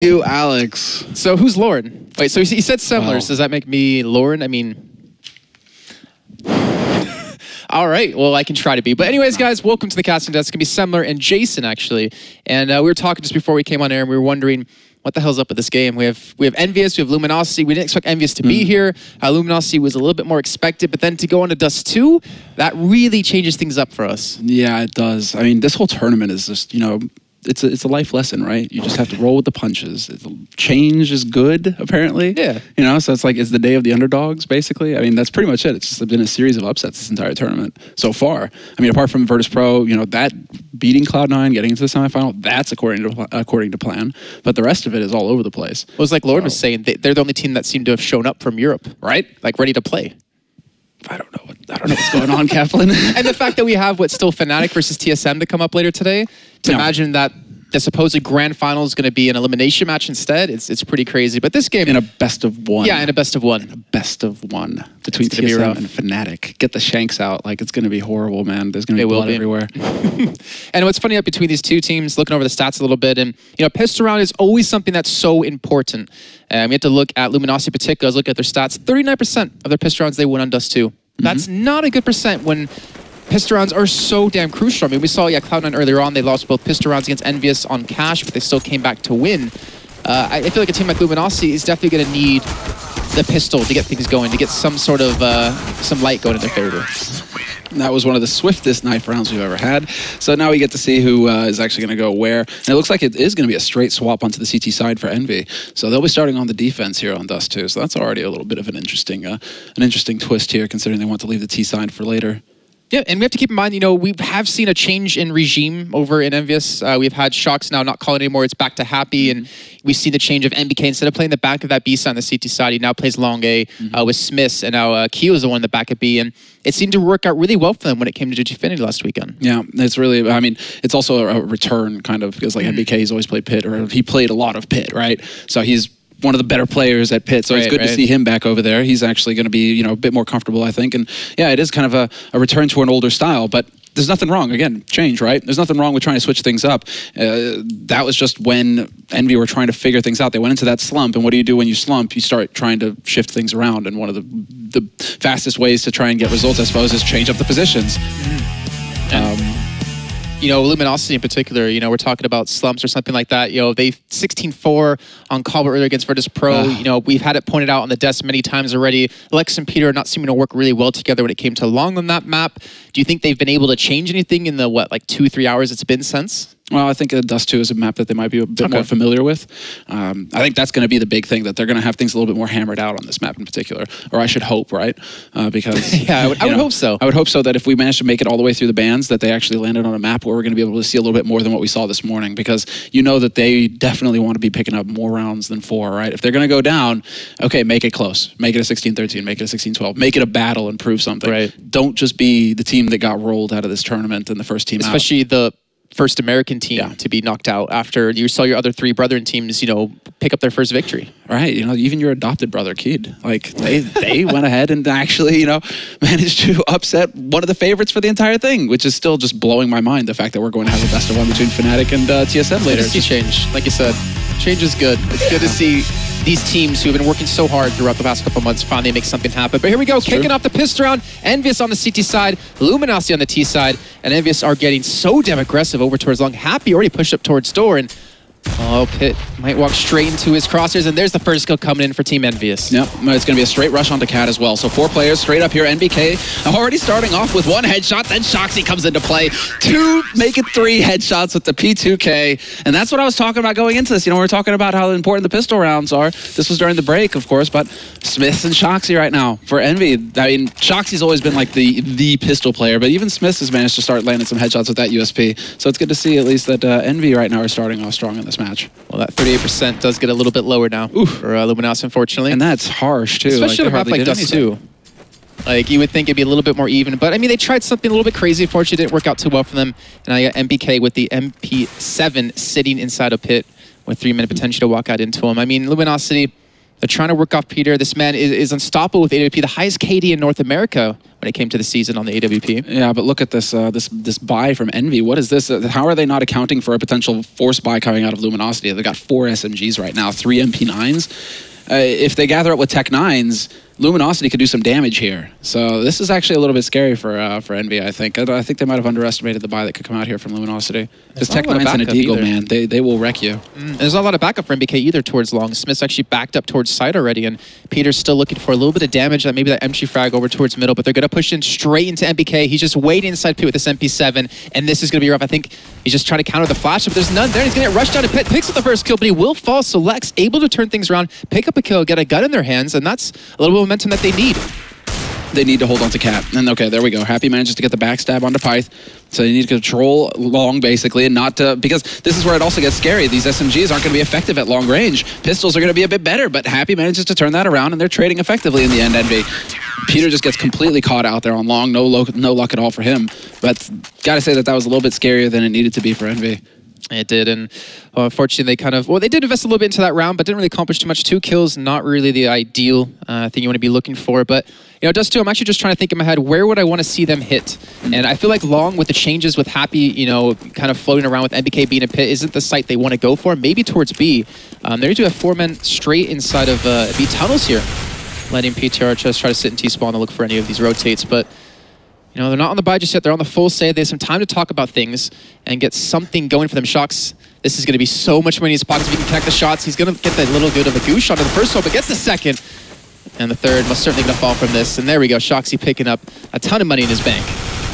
You, Alex. So who's Lauren? Wait, so he said Semblers. Does that make me Lauren? I mean... All right, well, I can try to be. But anyways, guys, welcome to the casting desk. It's going to be Semler and Jason, actually. And we were talking just before we came on air, and we were wondering, what the hell's up with this game? We have EnVyUS, we have Luminosity. We didn't expect EnVyUS to be here. Luminosity was a little bit more expected, but then to go on to Dust2, that really changes things up for us. Yeah, it does. I mean, this whole tournament is just, you know, it's a life lesson, right? You just have to roll with the punches. Change is good, apparently. Yeah. You know, so it's like, it's the day of the underdogs, basically. I mean, that's pretty much it. It's just been a series of upsets this entire tournament so far. I mean, apart from Virtus Pro, you know, that beating Cloud9, getting into the semifinal, that's according to plan. But the rest of it is all over the place. Well, it's like Lauren was saying, they're the only team that seemed to have shown up from Europe, right? Like, ready to play. I don't know what's going on, Kaplan. And the fact that we have what's still Fnatic versus TSM to come up later today, to imagine that the supposed grand final is going to be an elimination match instead, it's pretty crazy. But this game... In a best of one. Yeah, in a best of one. In a best of one. Between TSM and Fnatic. Get the shanks out. Like, it's going to be horrible, man. There's going to be blood everywhere. And what's funny between these two teams, looking over the stats a little bit, and, you know, pistol round is always something that's so important. We have to look at Luminosity in particular, look at their stats. 39% of their pistol rounds they win on Dust2. That's not a good percent when pistol rounds are so damn crucial. I mean, we saw, Cloud9 earlier on, they lost both pistol rounds against EnVyUS on cash, but they still came back to win. I feel like a team like Luminosity is definitely going to need the pistol to get things going, to get some sort of, some light going in their favor. That was one of the swiftest knife rounds we've ever had. So now we get to see who is actually going to go where. And it looks like it is going to be a straight swap onto the CT side for Envy. So they'll be starting on the defense here on Dust2. So that's already a little bit of an interesting twist here, considering they want to leave the T side for later. Yeah, and we have to keep in mind, you know, we have seen a change in regime over in EnVyUS. We've had Shocks now not calling anymore. It's back to Happy, and we've seen the change of MBK. Instead of playing the back of that B side on the CT side, he now plays long A with Smiths, and now Keo is the one in the back of B, and it seemed to work out really well for them when it came to Gfinity last weekend. Yeah, it's really, I mean, it's also a return, kind of, because like MBK, he's always played Pit, or he played a lot of Pit, right? So he's one of the better players at Pit, so it's good to see him back over there. He's actually going to be, you know, a bit more comfortable, I think. And yeah, it is kind of a return to an older style, but there's nothing wrong. Again, change, right? There's nothing wrong with trying to switch things up. That was just when Envy were trying to figure things out. They went into that slump, and what do you do when you slump? You start trying to shift things around, and one of the fastest ways to try and get results, I suppose, is change up the positions. You know, Luminosity in particular, you know, we're talking about slumps or something like that. You know, they 16-4 on Cobble earlier against Virtus Pro. You know, we've had it pointed out on the desk many times already. Lex and Peter are not seeming to work really well together when it came to long on that map. Do you think they've been able to change anything in the, what, like 2-3 hours it's been since? Well, I think Dust2 is a map that they might be a bit more familiar with. I think that's going to be the big thing, that they're going to have things a little bit more hammered out on this map in particular. Or I should hope, right? Because yeah, I would hope so. I would hope so that if we manage to make it all the way through the bans, that they actually landed on a map where we're going to be able to see a little bit more than what we saw this morning. Because you know that they definitely want to be picking up more rounds than 4, right? If they're going to go down, okay, make it close. Make it a 16-13, make it a 16-12. Make it a battle and prove something. Right. Don't just be the team that got rolled out of this tournament and the first team out. Especially the first American team to be knocked out after you saw your other 3 brethren teams, you know, pick up their first victory. Right, you know, even your adopted brother, Kid, like they went ahead and actually, you know, managed to upset one of the favorites for the entire thing, which is still just blowing my mind, the fact that we're going to have a best of one between Fnatic and TSM later. It's just change, like you said, change is good. It's good to see these teams who have been working so hard throughout the past couple months finally make something happen. But here we go, kicking off the pistol round. EnVyUS on the CT side, Luminosity on the T side, and EnVyUS are getting so damn aggressive over towards long. Happy already pushed up towards door, and Pit might walk straight into his crosshairs, and there's the first kill coming in for Team EnVyUS. Yep, it's going to be a straight rush onto Cat as well. So 4 players straight up here. NBK already starting off with 1 headshot, then Shoxy comes into play. 2, make it 3 headshots with the P2K. And that's what I was talking about going into this. You know, we were talking about how important the pistol rounds are. This was during the break, of course, but Smiths and Shoxy right now for Envy. I mean, Shoxy's always been like the pistol player, but even Smiths has managed to start landing some headshots with that USP. So it's good to see at least that Envy right now are starting off strong in this match. Well, that 38% does get a little bit lower now for Luminosity, unfortunately. And that's harsh, too. Especially on a map like Dust2. Like, you would think it'd be a little bit more even, but I mean, they tried something a little bit crazy. Unfortunately, it didn't work out too well for them. And I got MBK with the MP7 sitting inside a pit with 3-minute potential to walk out into him. I mean, Luminosity, They're trying to work off Peter. This man is unstoppable with AWP, the highest KD in North America when it came to the season on the AWP. Yeah, but look at this this buy from Envy. What is this? How are they not accounting for a potential force buy coming out of Luminosity? They got 4 SMGs right now, 3 MP9s. If they gather up with Tech 9s, Luminosity could do some damage here. So this is actually a little bit scary for Envy, I think. I think they might have underestimated the buy that could come out here from Luminosity. Because Tech 9s and a Deagle, man, they will wreck you. There's not a lot of backup for MBK either towards long. Smith's actually backed up towards side already, and Peter's still looking for a little bit of damage, maybe that MG frag over towards middle, but they're going to push in straight into MBK. He's just waiting inside pit with this MP7, and this is going to be rough. I think he's just trying to counter the flash, but there's none there. He's going to get rushed down to pit, picks up the first kill, but he will fall, so Lex able to turn things around, pick up a kill, get a gun in their hands, and that's a little bit of momentum that they need. They need to hold on to Cat. And okay, there we go. Happy manages to get the backstab onto Pyth. So they need to control long, basically, and not to... Because this is where it also gets scary. These SMGs aren't going to be effective at long range. Pistols are going to be a bit better, but Happy manages to turn that around, and they're trading effectively in the end, Envy. Peter just gets completely caught out there on long. No luck at all for him. But gotta say that was a little bit scarier than it needed to be for Envy. It did, and unfortunately they did invest a little bit into that round, but didn't really accomplish too much. 2 kills, not really the ideal thing you want to be looking for, but Dust2, I'm actually just trying to think in my head, where would I want to see them hit? And I feel like long, with the changes with Happy, kind of floating around with MBK being a pit, isn't the site they want to go for. Maybe towards B. They're going to do a 4-man straight inside of B tunnels here, letting PTR just try to sit in T-spawn and look for any of these rotates, but they're not on the buy just yet. They're on the full save. They have some time to talk about things and get something going for them. Shocks, this is going to be so much money in his pockets if he can connect the shots. He's going to get that little bit of a goose shot on the first one, but gets the second. And the third most certainly going to fall from this. And there we go. Shoxy picking up a ton of money in his bank.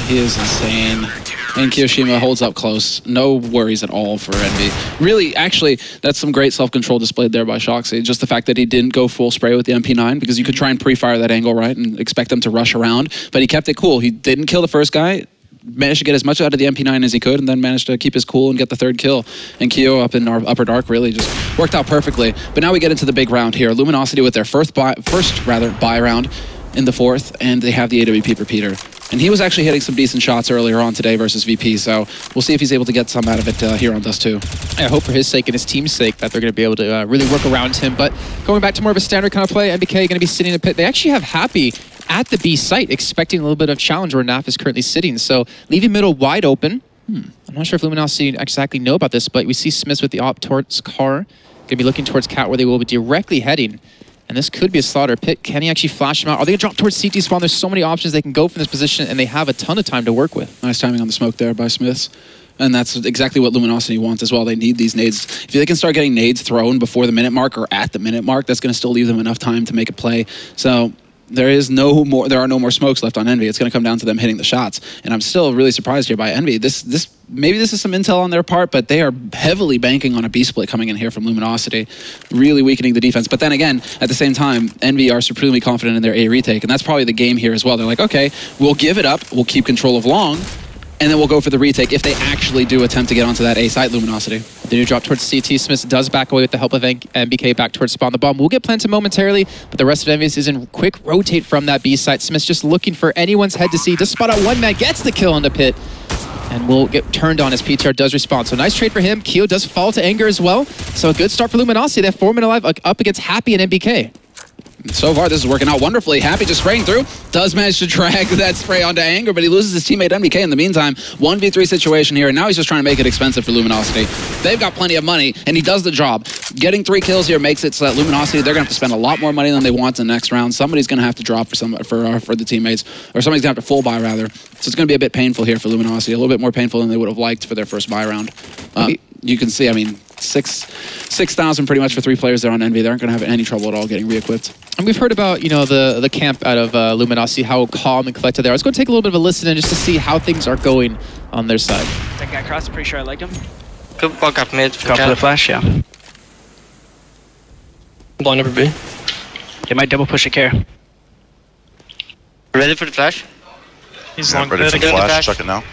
He is insane. And Kiyoshima holds up close. No worries at all for Envy. Really, actually, that's some great self-control displayed there by Shoxy. Just the fact that he didn't go full spray with the MP9, because you could try and pre-fire that angle, right, and expect them to rush around. But he kept it cool. He didn't kill the first guy, managed to get as much out of the MP9 as he could, and then managed to keep his cool and get the 3rd kill. And Kyo up in our Upper Dark really just worked out perfectly. But now we get into the big round here. Luminosity with their first buy round in the 4th, and they have the AWP for Peter. And he was actually hitting some decent shots earlier on today versus VP, so we'll see if he's able to get some out of it here on Dust2. I hope for his sake and his team's sake that they're going to be able to really work around him. But going back to more of a standard kind of play, MBK going to be sitting in the pit. They actually have Happy at the B site, expecting a little bit of challenge where NAF is currently sitting. So leaving middle wide open. I'm not sure if Luminosity exactly know about this, but we see Smiths with the op towards car. Going to be looking towards Cat, where they will be directly heading. And this could be a slaughter pit. Can he actually flash him out? Are they going to drop towards CT spawn? There's so many options they can go from this position, and they have a ton of time to work with. Nice timing on the smoke there by Smiths. And that's exactly what Luminosity wants as well. They need these nades. If they can start getting nades thrown before the minute mark or at the minute mark, that's going to still leave them enough time to make a play. So there are no more smokes left on Envy. It's going to come down to them hitting the shots. And I'm still really surprised here by Envy. Maybe this is some intel on their part, but they are heavily banking on a B split coming in here from Luminosity, really weakening the defense. But then again, at the same time, Envy are supremely confident in their A retake, and that's probably the game here as well. They're like, okay, we'll give it up, we'll keep control of long, and then we'll go for the retake if they actually do attempt to get onto that A site, Luminosity. The new drop towards CT. Smith does back away with the help of MBK back towards spawn. The bomb will get planted momentarily, but the rest of EnVyUS is in quick rotate from that B site. Smith's just looking for anyone's head to see. Does spot out one man, gets the kill on the pit, and will get turned on as PTR does respond. So nice trade for him. Keo does fall to anger as well. So a good start for Luminosity. They have 4 men alive up against Happy and MBK. So far, this is working out wonderfully. Happy just spraying through. Does manage to drag that spray onto Anger, but he loses his teammate MBK in the meantime. 1v3 situation here, and now he's just trying to make it expensive for Luminosity. They've got plenty of money, and he does the job. Getting 3 kills here makes it so that Luminosity, they're going to have to spend a lot more money than they want in the next round. Somebody's going to have to drop for the teammates, or somebody's going to have to full buy, rather. So it's going to be a bit painful here for Luminosity, a little bit more painful than they would have liked for their first buy round. You can see, I mean, 6,000 pretty much for 3 players there on Envy. They aren't going to have any trouble at all getting re-equipped. And we've heard about, the camp out of Luminosity, how calm and collected they are. I was going to take a little bit of a listen in just to see how things are going on their side. That guy crossed, pretty sure I liked him. Good walk up mid. Go for the flash, yeah. Blind number B. They might double push a care. Ready for the flash? He's long ready for the flash. Check it now.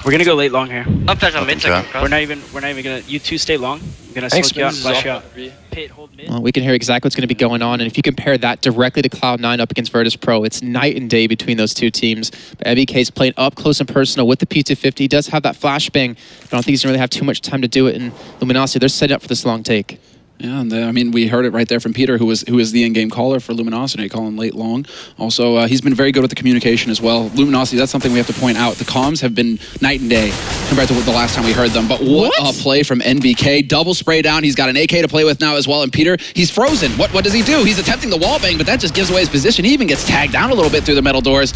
We're gonna go late long here. Up flash on mid. We're not even gonna. You two stay long. I'm gonna smoke you out and flash you out. Pit, hold mid. Well, we can hear exactly what's going to be going on, and if you compare that directly to Cloud9 up against Virtus Pro, it's night and day between those two teams. But MBK's playing up close and personal with the P250. He does have that flashbang, but I don't think he's going to really have too much time to do it in Luminosity. They're setting up for this long take. Yeah, and I mean, we heard it right there from Peter, who is the in-game caller for Luminosity, calling late long. Also, he's been very good with the communication as well. Luminosity, that's something we have to point out. The comms have been night and day compared to the last time we heard them. But what a play from NBK. Double spray down. He's got an AK to play with now as well. And Peter, he's frozen. What does he do? He's attempting the wall bang, but that just gives away his position. He even gets tagged down a little bit through the metal doors.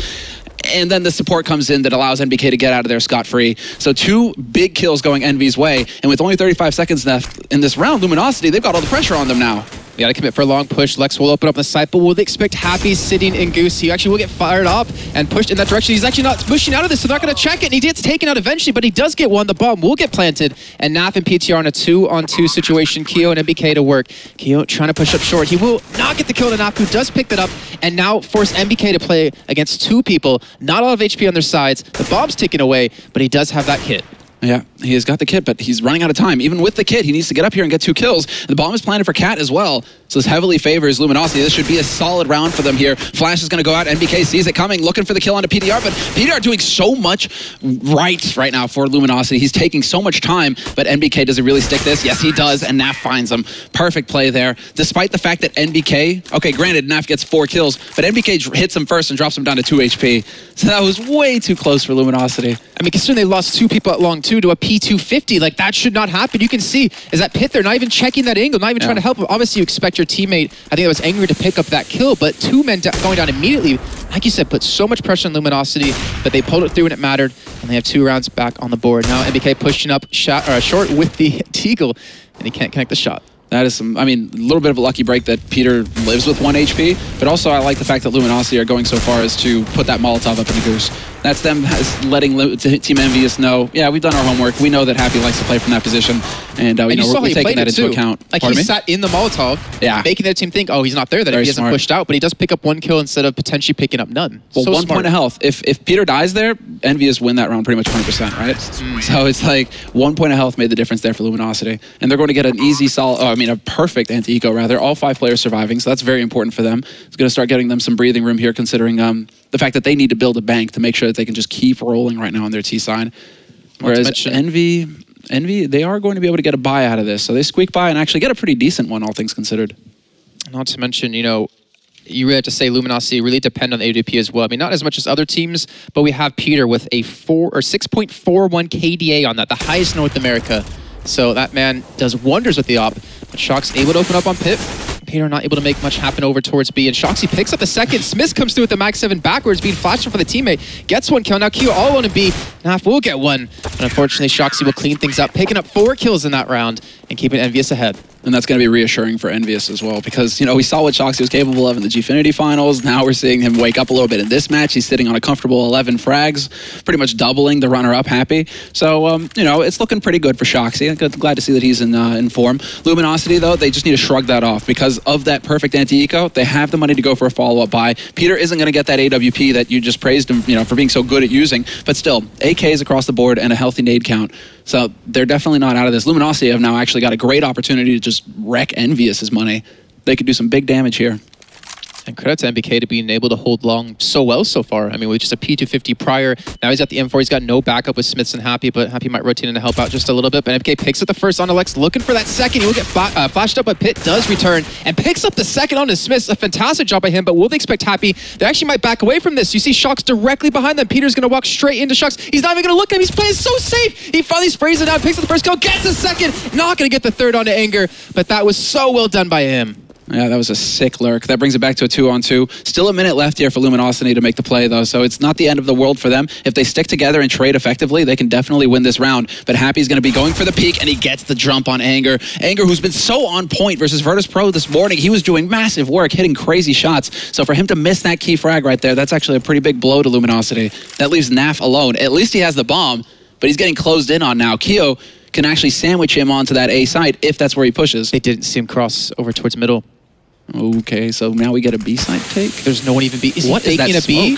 And then the support comes in that allows NBK to get out of there scot-free. So 2 big kills going Envy's way. And with only 35 seconds left in this round, Luminosity, they've got all the pressure on them now. You gotta commit for a long push. Lex will open up the site, but will they expect Happy sitting in Goose? He actually will get fired up and pushed in that direction. He's actually not pushing out of this, so they're not gonna check it. And he gets taken out eventually, but he does get one. The bomb will get planted. And Naf and PTR on a 2-on-2 situation. Keo and MBK to work. Keo trying to push up short. He will not get the kill to Naf, who does pick that up and now force MBK to play against 2 people. Not a lot of HP on their sides. The bomb's taken away, but he does have that kit. Yeah, he has got the kit, but he's running out of time. Even with the kit, he needs to get up here and get 2 kills. The bomb is planted for Cat as well, so this heavily favors Luminosity. This should be a solid round for them here. Flash is going to go out. NBK sees it coming, looking for the kill onto PDR, but PDR doing so much right now for Luminosity. He's taking so much time, but NBK, does he really stick this? Yes, he does, and Naf finds him. Perfect play there. Despite the fact that NBK, okay, granted, Naf gets 4 kills, but NBK hits him first and drops him down to 2 HP. So that was way too close for Luminosity. I mean, considering they lost 2 people at long 2 to a P250, like that should not happen. You can see, is that Pit there, not even checking that angle, not even trying to help him. Obviously, you expect your teammate, I think that was angry to pick up that kill, but 2 men going down immediately, like you said, put so much pressure on Luminosity, but they pulled it through when it mattered, and they have 2 rounds back on the board. Now MBK pushing up short with the Deagle, and he can't connect the shot. That is some, I mean, a little bit of a lucky break that Peter lives with 1 HP, but also I like the fact that Luminosity are going so far as to put that Molotov up in the Goose. That's them letting Team EnVyUS know, yeah, we've done our homework. We know that Happy likes to play from that position, and we're taking that into account. Like he sat in the Molotov, making their team think, oh, he's not there, that he hasn't pushed out, but he does pick up 1 kill instead of potentially picking up none. Well, so 1 point of health. If Peter dies there, EnVyUS win that round pretty much 100%, right? So it's like 1 point of health made the difference there for Luminosity, and they're going to get an easy, solid, a perfect anti-eco rather. All 5 players surviving, so that's very important for them. It's going to start getting them some breathing room here, considering the fact that they need to build a bank to make sure that they can just keep rolling right now on their T side. Whereas Envy, they are going to be able to get a buy out of this, so they squeak by and actually get a pretty decent one, all things considered. Not to mention, you know, you really have to say Luminosity really depend on AWP as well. I mean, not as much as other teams, but we have Peter with a 6.41 KDA on that, the highest in North America. So that man does wonders with the op. But Shox able to open up on Pip. Peter not able to make much happen over towards B, and Shoxy picks up the second. Smith comes through with the Mag 7 backwards, being flashed for the teammate. Gets 1 kill. Now Q all alone in B. Naf will get 1. But unfortunately, Shoxy will clean things up, picking up 4 kills in that round and keeping EnVyUS ahead. And that's going to be reassuring for EnVyUS as well, because, you know, we saw what Shoxy was capable of in the Gfinity finals. Now we're seeing him wake up a little bit in this match. He's sitting on a comfortable 11 frags, pretty much doubling the runner-up Happy. So, you know, it's looking pretty good for Shoxy. I'm glad to see that he's in form. Luminosity, though, they just need to shrug that off because of that perfect anti-eco. They have the money to go for a follow-up buy. Peter isn't going to get that AWP that you just praised him, you know, for being so good at using, but still, AKs across the board and a healthy nade count. So they're definitely not out of this. Luminosity have now actually got a great opportunity to just wreck EnVyUS's money. They could do some big damage here. And credit to MBK to being able to hold long so well so far. I mean, with just a P250 prior, now he's got the M4. He's got no backup with Smiths and Happy, but Happy might rotate in to help out just a little bit. But MBK picks up the first on Alex, looking for that second. He will get flashed up, but Pitt does return and picks up the second on his Smiths. A fantastic job by him, but will they expect Happy? They actually might back away from this. You see Shox directly behind them. Peter's going to walk straight into Shox. He's not even going to look at him. He's playing so safe. He finally sprays it out, picks up the first kill, gets the second. Not going to get the third onto Anger, but that was so well done by him. Yeah, that was a sick lurk. That brings it back to a 2-on-2. Still a minute left here for Luminosity to make the play, though, so it's not the end of the world for them. If they stick together and trade effectively, they can definitely win this round. But Happy's going to be going for the peak, and he gets the jump on Anger. Anger, who's been so on point versus Virtus Pro this morning, he was doing massive work, hitting crazy shots. So for him to miss that key frag right there, that's actually a pretty big blow to Luminosity. That leaves Naf alone. At least he has the bomb, but he's getting closed in on now. Keo can actually sandwich him onto that A side if that's where he pushes. They didn't see him cross over towards middle. Okay, so now we get a B side take. There's no one even B. Is he faking a B?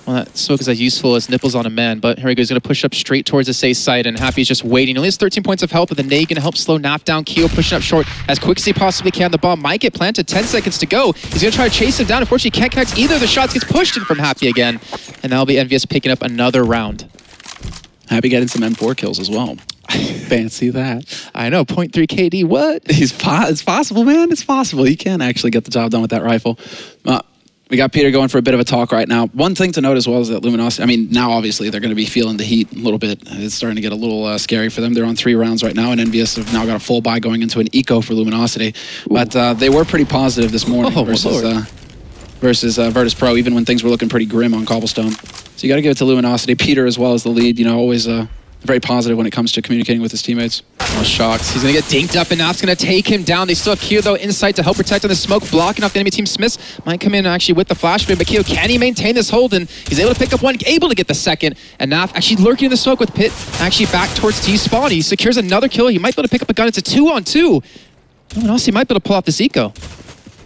Well, that smoke is as useful as nipples on a man, but here he goes. He's going to push up straight towards the safe side, and Happy's just waiting. He only has 13 points of health, but the nade going to help slow Naf down. Keo pushing up short as quick as he possibly can. The bomb might get planted. 10 seconds to go. He's going to try to chase him down. Unfortunately, he can't connect either of the shots. Gets pushed in from Happy again, and that'll be EnVyUS picking up another round. Happy getting some M4 kills as well. Fancy that. I know, 0.3 KD, what? It's possible, man. It's possible. He can actually get the job done with that rifle. We got Peter going for a bit of a talk right now. One thing to note as well is that Luminosity, I mean, now obviously they're going to be feeling the heat a little bit. It's starting to get a little scary for them. They're on 3 rounds right now, and EnVyUS have now got a full buy going into an eco for Luminosity. Ooh. But they were pretty positive this morning versus Virtus Pro, even when things were looking pretty grim on Cobblestone. So you got to give it to Luminosity. Peter as well as the lead, you know, always very positive when it comes to communicating with his teammates. Oh, Shocks. He's going to get dinked up, and Naf's going to take him down. They still have Keo, though, inside to help protect on the smoke, blocking off the enemy team. Smiths might come in actually with the flash for him, but Keo, can he maintain this hold? And he's able to pick up one, able to get the second. And Naf actually lurking in the smoke with Pit actually back towards T-spawn. He secures another kill. He might be able to pick up a gun. It's a 2-on-2. Someone else, he might be able to pull off this eco.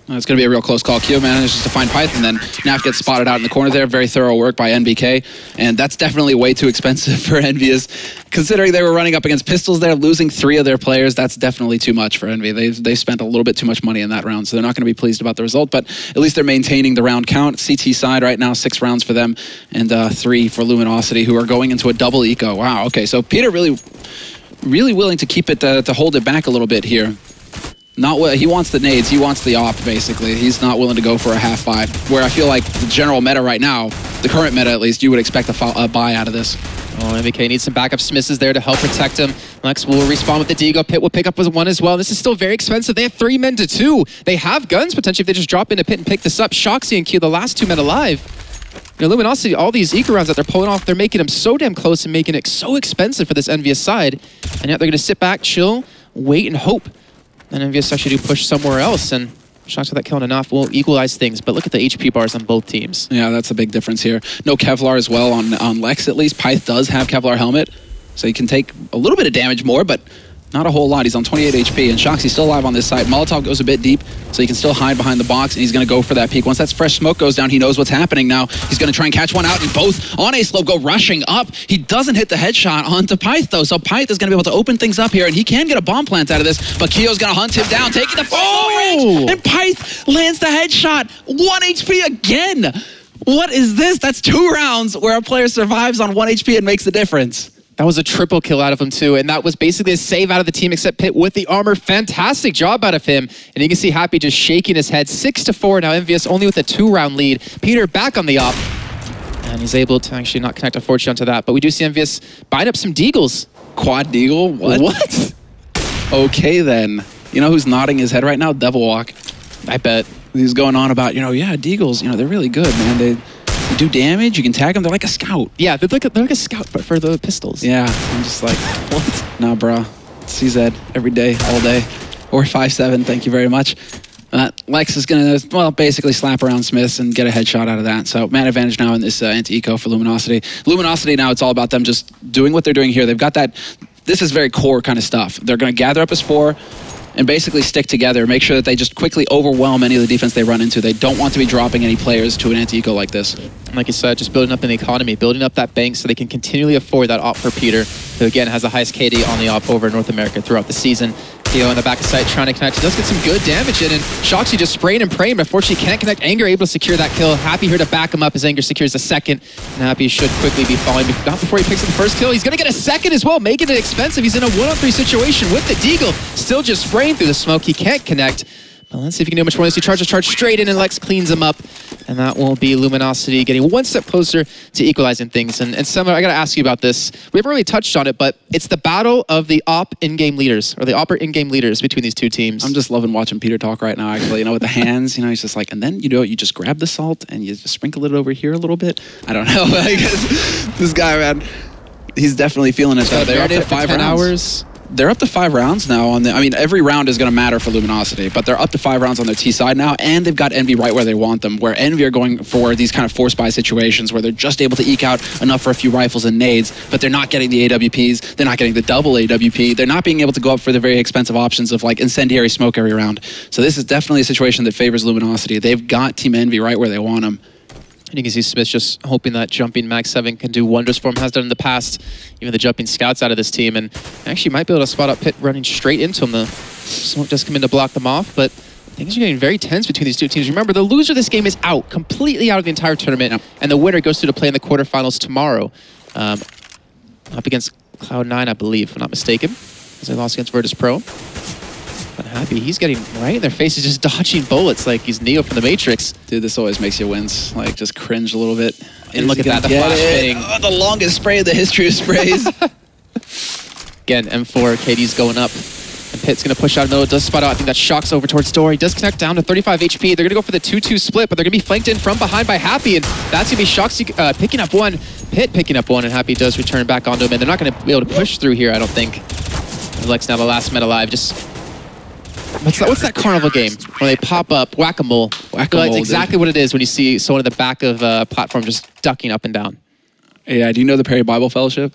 It's going to be a real close call. Keo manages to find Python, then Naf gets spotted out in the corner there. Very thorough work by NBK, and that's definitely way too expensive for EnVyUS. Considering they were running up against pistols there, losing 3 of their players, that's definitely too much for Envy. They spent a little bit too much money in that round, so they're not going to be pleased about the result, but at least they're maintaining the round count. CT side right now, 6 rounds for them, and 3 for Luminosity, who are going into a double eco. Wow, okay, so Peter really willing to keep it, to hold it back a little bit here. He wants the nades, he wants the op, basically. He's not willing to go for a half buy, where I feel like the general meta right now, the current meta at least, you would expect a buy out of this. Oh, MBK needs some backup. Smiths is there to help protect him. Lex will respawn with the Deagle. Pit will pick up with 1 as well. This is still very expensive. They have 3 men to 2. They have guns, potentially, if they just drop into Pit and pick this up. Shoxy and Q, the last 2 men alive. You know, Luminosity, all these eco rounds that they're pulling off, they're making them so damn close and making it so expensive for this EnVyUS side. And yet they're going to sit back, chill, wait, and hope. And EnVyUS actually do push somewhere else, and Shots with that killing enough will equalize things, but look at the HP bars on both teams. Yeah, that's a big difference here. No Kevlar as well on Lex, at least. Pyth does have Kevlar helmet, so he can take a little bit of damage more, but not a whole lot. He's on 28 HP, and Shoxy's still alive on this side. Molotov goes a bit deep, so he can still hide behind the box, and he's going to go for that peek. Once that fresh smoke goes down, he knows what's happening now. He's going to try and catch one out, and both on a slope go rushing up. He doesn't hit the headshot onto Pyth, though, so Pyth is going to be able to open things up here, and he can get a bomb plant out of this, but Keo's going to hunt him down, taking the full range, and Pyth lands the headshot. 1 HP again! What is this? That's 2 rounds where a player survives on 1 HP and makes the difference. That was a triple kill out of him too, and that was basically a save out of the team except Pit with the armor. Fantastic job out of him, and you can see Happy just shaking his head. 6-4 now, EnVyUS only with a 2-round lead. Peter back on the op, and he's able to actually not connect unfortunately onto that, but we do see EnVyUS buying up some deagles. Quad deagle? What? Okay then. You know who's nodding his head right now? Devil Walk. I bet. He's going on about, yeah, deagles, they're really good, man. They do damage, you can tag them, they're like a scout. Yeah, they're like a scout, but for the pistols. Yeah, I'm just like, what? Nah, bro. CZ every day, all day. Or 5-7, thank you very much. Lex is going to, well, basically slap around Smiths and get a headshot out of that. So, man advantage now in this anti-eco for Luminosity. Luminosity now, it's all about them just doing what they're doing here. They've got that, this is very core kind of stuff. They're going to gather up a spore and basically stick together, make sure that they just quickly overwhelm any of the defense they run into. They don't want to be dropping any players to an anti-eco like this. Like you said, just building up an economy, building up that bank so they can continually afford that op for Peter, who again has the highest KD on the op over North America throughout the season. Theo in the back of sight trying to connect. He does get some good damage in, and Shoxy just spraying and praying, but unfortunately can't connect. Anger able to secure that kill. Happy here to back him up as Anger secures the second. And Happy should quickly be falling, but not before he picks up the first kill. He's going to get a second as well, making it expensive. He's in a 1-on-3 situation with the Deagle. Still just spraying through the smoke. He can't connect. But let's see if he can do much more. He charges straight in, and Lex cleans him up. And that will be Luminosity getting 1 step closer to equalizing things. And Summer, I got to ask you about this. We haven't really touched on it, but it's the battle of the op in-game leaders, or the op in-game leaders between these two teams. I'm just loving watching Peter talk right now, actually. With the hands, he's just like, and then, you just grab the salt and you just sprinkle it over here a little bit. I don't know. This guy, man, he's definitely feeling it. So they're up to 5 hours. They're up to 5 rounds now on the, every round is going to matter for Luminosity, but they're up to 5 rounds on their T side now, and they've got Envy right where they want them, where Envy are going for these kind of force buy situations where they're just able to eke out enough for a few rifles and nades, but they're not getting the AWPs, they're not getting the double AWP, they're not being able to go up for the very expensive options of like incendiary smoke every round. So this is definitely a situation that favors Luminosity. They've got Team Envy right where they want them. And you can see Smith just hoping that jumping Mag 7 can do wonders for him, has done in the past. Even the jumping scouts out of this team, and actually might be able to spot up Pit running straight into him. The smoke does come in to block them off, but things are getting very tense between these two teams. Remember, the loser of this game is out, completely out of the entire tournament, and the winner goes through to play in the quarterfinals tomorrow. Up against Cloud9, I believe, if I'm not mistaken, as they lost against Virtus Pro. But Happy, he's getting right in their faces, just dodging bullets like he's Neo from the Matrix. Dude, this always makes you wince. Like, just cringe a little bit. And look at that, the flash bang. Oh, the longest spray in the history of sprays. Again, M4, KD's going up. And Pitt's going to push out Noah, does spot out. I think that shocks over towards Door. He does connect down to 35 HP. They're going to go for the 2-2 split, but they're going to be flanked in from behind by Happy, and that's going to be Shoxy picking up one. Pitt picking up one, and Happy does return back onto him, and they're not going to be able to push through here, I don't think. Lex now the last man alive, just... What's that carnival game where they pop up, whack-a-mole? Whack-a-mole, that's exactly what it is when you see someone in the back of a platform just ducking up and down. Yeah, do you know the Perry Bible Fellowship?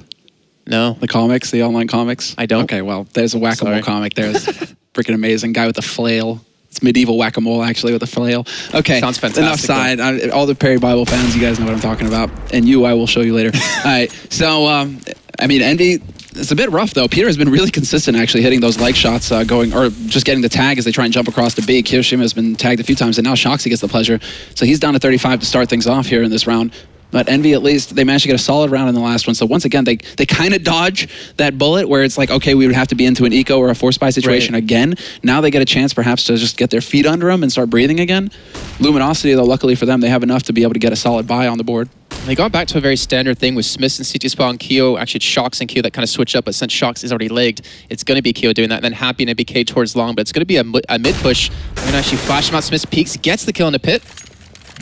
No. The comics, the online comics? I don't. Okay, well, there's a whack-a-mole comic there. It's freaking amazing. Guy with a flail. It's medieval whack-a-mole, actually, with a flail. Okay, sounds fantastic. Enough side. All the Perry Bible fans, you guys know what I'm talking about. And you, I will show you later. All right, so, I mean, Envy... It's a bit rough, though. Peter has been really consistent, actually, hitting those leg shots, going, or just getting the tag as they try and jump across the B. Kiyoshima has been tagged a few times, and now Shoxy gets the pleasure. So he's down to 35 to start things off here in this round. But Envy, at least, they managed to get a solid round in the last one. So once again, they kind of dodge that bullet where it's like, okay, we would have to be into an eco or a force buy situation again. Now they get a chance, perhaps, to just get their feet under them and start breathing again. Luminosity, though, luckily for them, they have enough to be able to get a solid buy on the board. They got back to a very standard thing with Smiths and CT Spa and Keo. Actually, it's Shox and Keo that kind of switch up, but since Shox is already legged, it's going to be Keo doing that. And then Happy and MBK towards long, but it's going to be a mid push. They're going to actually flash him out. Smiths peeks, gets the kill in the pit.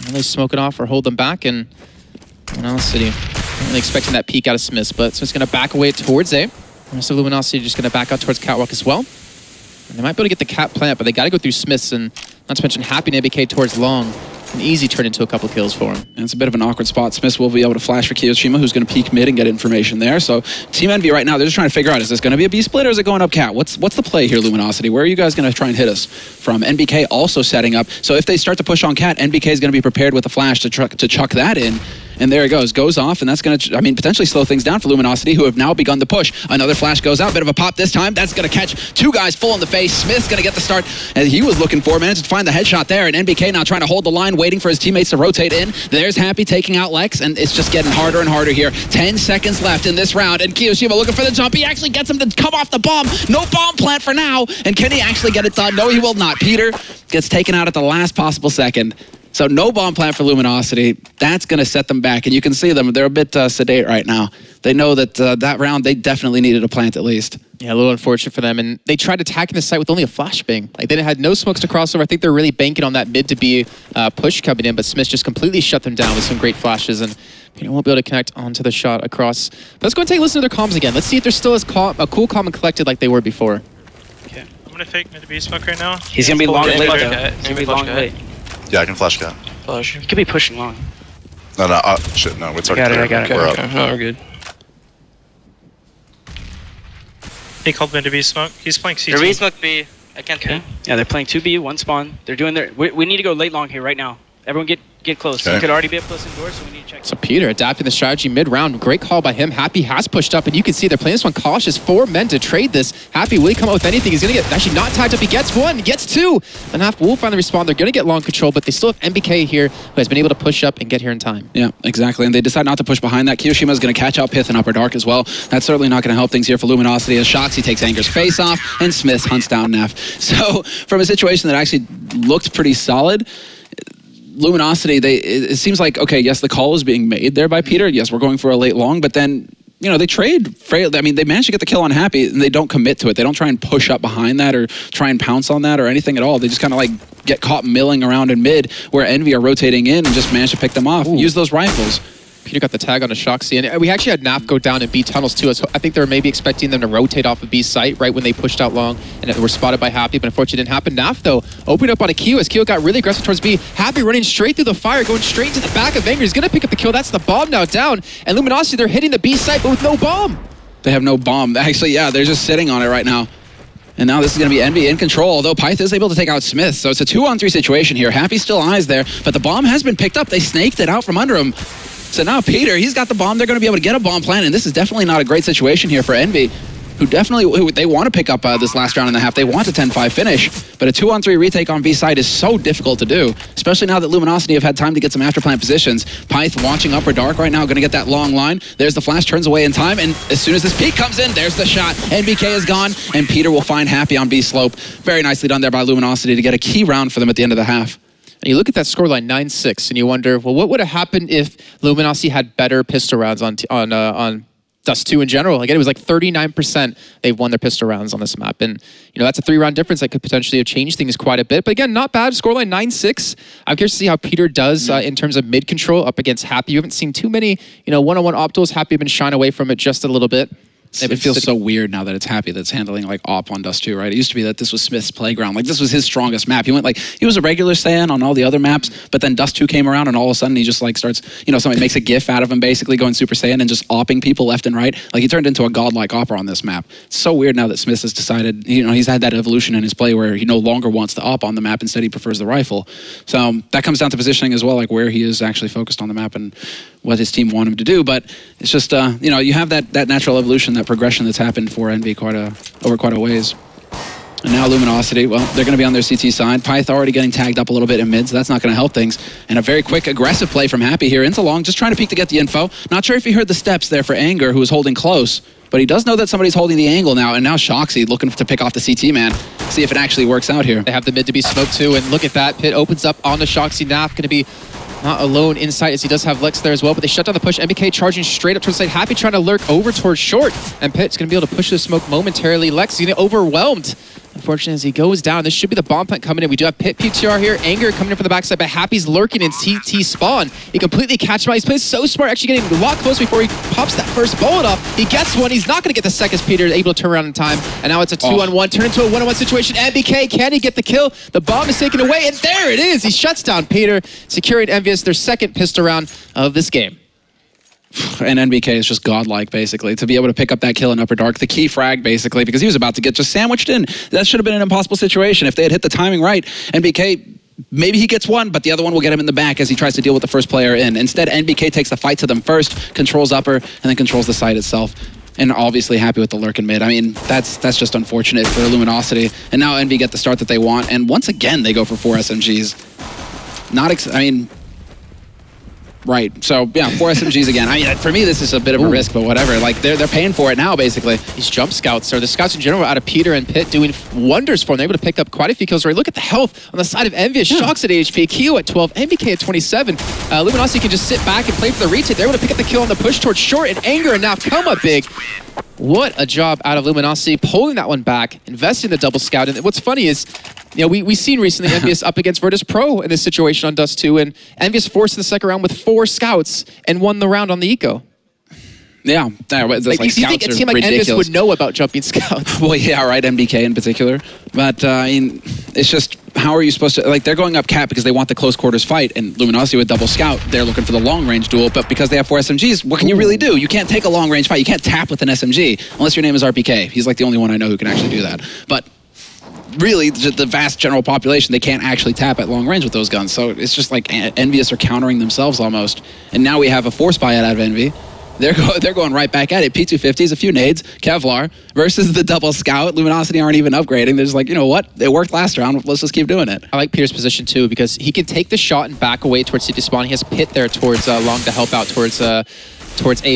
And they smoke it off or hold them back. And Luminosity, not really expecting that peek out of Smiths, but Smiths going to back away towards A. And so Luminosity just going to back out towards Catwalk as well. And they might be able to get the cat plant, but they got to go through Smiths, and not to mention Happy and MBK towards long. An easy turn into a couple kills for him. And it's a bit of an awkward spot. Smiths will be able to flash for Kiyoshima, who's going to peek mid and get information there. So Team Envy right now, they're just trying to figure out, is this going to be a B split or is it going up cat? What's the play here, Luminosity? Where are you guys going to try and hit us from? NBK also setting up. So if they start to push on cat, NBK is going to be prepared with a flash to chuck that in. And there it goes off, and that's going to, I mean, potentially slow things down for Luminosity, who have now begun the push. Another flash goes out, bit of a pop this time. That's going to catch two guys full in the face. Smith's going to get the start, and he was looking for, managed to find the headshot there, and NBK now trying to hold the line, waiting for his teammates to rotate in. There's Happy taking out Lex, and it's just getting harder and harder here. 10 seconds left in this round, and Kiyoshima looking for the jump. He actually gets him to come off the bomb. No bomb plant for now, and can he actually get it done? No, he will not. Peter gets taken out at the last possible second. So no bomb plant for Luminosity. That's going to set them back. And you can see them. They're a bit sedate right now. They know that that round, they definitely needed a plant at least. Yeah, a little unfortunate for them. And they tried attacking the site with only a flashbang. Like, they had no smokes to cross over. I think they're really banking on that mid to be push coming in. But Smith just completely shut them down with some great flashes. And Peter won't be able to connect onto the shot across. But let's go and take a listen to their comms again. Let's see if they're still as cool, calm, and collected like they were before. Okay, I'm going to fake mid to B smoke right now. He's going to be long late, though. He's going to be long late. Yeah, I can flash cat. He could be pushing long. No, shit, no, it's already clear. I got it. We're okay. up. No, we're good. He called mid to B smoke. He's playing CT. They're B smoke B. I can't Okay. Yeah, they're playing 2B, 1 spawn. They're doing their... We need to go late long here right now. Everyone get close. Okay. You could already be up close indoors, so we need to check. So Peter adapting the strategy mid-round. Great call by him. Happy has pushed up, and you can see they're playing this one cautious. 4 men to trade this. Happy, will he come up with anything? He's going to get actually not tied up. He gets 1, gets 2. Then Half will finally respond. They're going to get long control, but they still have MBK here, who has been able to push up and get here in time. Yeah, exactly. And they decide not to push behind that. Kiyoshima is going to catch out Pith and Upper Dark as well. That's certainly not going to help things here for Luminosity, as Shoxy takes Anger's face off, and Smith hunts down Neff. So from a situation that actually looked pretty solid, Luminosity, it seems like, okay, yes, the call is being made there by Peter. Yes, we're going for a late long, but then, you know, they trade. I mean, they manage to get the kill on Happy, and they don't commit to it. They don't try and push up behind that or try and pounce on that or anything at all. They just kind of like get caught milling around in mid, where Envy are rotating in and just manage to pick them off. Ooh. Use those rifles. Peter got the tag on a Shoxy, and we actually had Naf go down in B tunnels too. So I think they were maybe expecting them to rotate off of B site right when they pushed out long, and were spotted by Happy, but unfortunately it didn't happen. Naf, though, opened up on a Keo as Keo got really aggressive towards B. Happy running straight through the fire, going straight to the back of Anger. He's going to pick up the kill. That's the bomb now down, and Luminosity, they're hitting the B site, but with no bomb. They have no bomb. Actually, yeah, they're just sitting on it right now. And now this is going to be Envy in control, although Pyth is able to take out Smith. So it's a 2-on-3 situation here. Happy still eyes there, but the bomb has been picked up. They snaked it out from under him. So now Peter, he's got the bomb. They're going to be able to get a bomb plant, and this is definitely not a great situation here for Envy. who definitely they want to pick up this last round and a half. They want a 10-5 finish, but a 2-on-3 retake on B side is so difficult to do, especially now that Luminosity have had time to get some afterplant positions. Pyth watching Upper Dark right now, going to get that long line. There's the flash, turns away in time, and as soon as this peek comes in, there's the shot. NBK is gone, and Peter will find Happy on B slope. Very nicely done there by Luminosity to get a key round for them at the end of the half. And you look at that scoreline, 9-6, and you wonder, well, what would have happened if Luminosity had better pistol rounds on Dust2 in general? Again, it was like 39% they've won their pistol rounds on this map. And, you know, that's a 3-round difference that could potentially have changed things quite a bit. But again, not bad. Scoreline 9-6. I'm curious to see how Peter does in terms of mid control up against Happy. You haven't seen too many, you know, one-on-one optos. Happy have been shying away from it just a little bit. It feels so weird now that it's Happy that's handling like op on Dust2, right? It used to be that this was Smith's playground. Like this was his strongest map. He went like, he was a regular Saiyan on all the other maps, but then Dust2 came around and all of a sudden he just like starts, you know, somebody makes a gif out of him basically going Super Saiyan and just opping people left and right. Like he turned into a godlike opper on this map. It's so weird now that Smith has decided, you know, he's had that evolution in his play where he no longer wants to op on the map. Instead he prefers the rifle. So that comes down to positioning as well, like where he is actually focused on the map and what his team want him to do. But it's just, you know, you have that natural evolution, that progression that's happened for Envy over quite a ways. And now Luminosity, well, they're going to be on their CT side. Pyth already getting tagged up a little bit in mid, so that's not going to help things. And a very quick, aggressive play from Happy here into long, just trying to peek to get the info. Not sure if he heard the steps there for Anger, who was holding close, but he does know that somebody's holding the angle now, and now Shoxy looking to pick off the CT man. See if it actually works out here. They have the mid to be smoked too, and look at that. Pit opens up onto Shoxy. Naf going to be not alone inside as he does have Lex there as well, but they shut down the push. MBK charging straight up towards the side. Happy trying to lurk over towards short, and Pit's going to be able to push the smoke momentarily. Lex is getting overwhelmed. Unfortunately, as he goes down, this should be the bomb plant coming in. We do have Pit PTR here. Anger coming in from the backside, but Happy's lurking in CT spawn. He completely catches him out. He's playing so smart, actually getting a lot close before he pops that first bullet off. He gets one. He's not going to get the second. Peter able to turn around in time, and now it's a 2-on-1, turn into a 1-on-1 situation. MBK, can he get the kill? The bomb is taken away, and there it is. He shuts down Peter, securing EnVyUS their second pistol round of this game. And NBK is just godlike, basically, to be able to pick up that kill in Upper Dark, the key frag, basically, because he was about to get just sandwiched in. That should have been an impossible situation if they had hit the timing right. NBK, maybe he gets one, but the other one will get him in the back as he tries to deal with the first player in. Instead, NBK takes the fight to them first, controls Upper, and then controls the site itself. And obviously Happy with the lurk in mid. I mean, that's just unfortunate for Luminosity. And now Envy get the start that they want, and once again, they go for 4 SMGs. Right, so yeah, 4 SMGs again. I mean, for me, this is a bit of a risk, but whatever. Like, they're paying for it now, basically. These jump scouts, or the scouts in general, out of Peter and Pit, doing wonders for them. They're able to pick up quite a few kills. Right, look at the health on the side of EnVyUS. Yeah. Shox at HP, Keo at 12, MBK at 27. Luminosity can just sit back and play for the retake. They're able to pick up the kill on the push towards short, and Anger and now come up big. What a job out of Luminosity, pulling that one back, investing in the double scout. And what's funny is, you know, we've seen recently EnVyUS up against Virtus Pro in this situation on Dust2, and EnVyUS forced in the second round with 4 scouts and won the round on the eco. Yeah, like you think a team like EnVyUS would know about jumping scouts? Well, yeah, right, MBK in particular. But, I mean, it's just, how are you supposed to, like, they're going up cap because they want the close quarters fight, and Luminosity with double scout, they're looking for the long range duel, but because they have 4 SMGs, what can you really do? You can't take a long range fight. You can't tap with an SMG, unless your name is RPK. He's like the only one I know who can actually do that. But really, the vast general population, they can't actually tap at long range with those guns. So it's just like EnVyUS are countering themselves almost. And now we have a force buy out of Envy. They're going right back at it. P250s, a few nades, Kevlar versus the double scout. Luminosity aren't even upgrading. They're just like, you know what? It worked last round. Let's just keep doing it. I like Peter's position too because he can take the shot and back away towards city spawn. He has Pit there towards long to help out towards A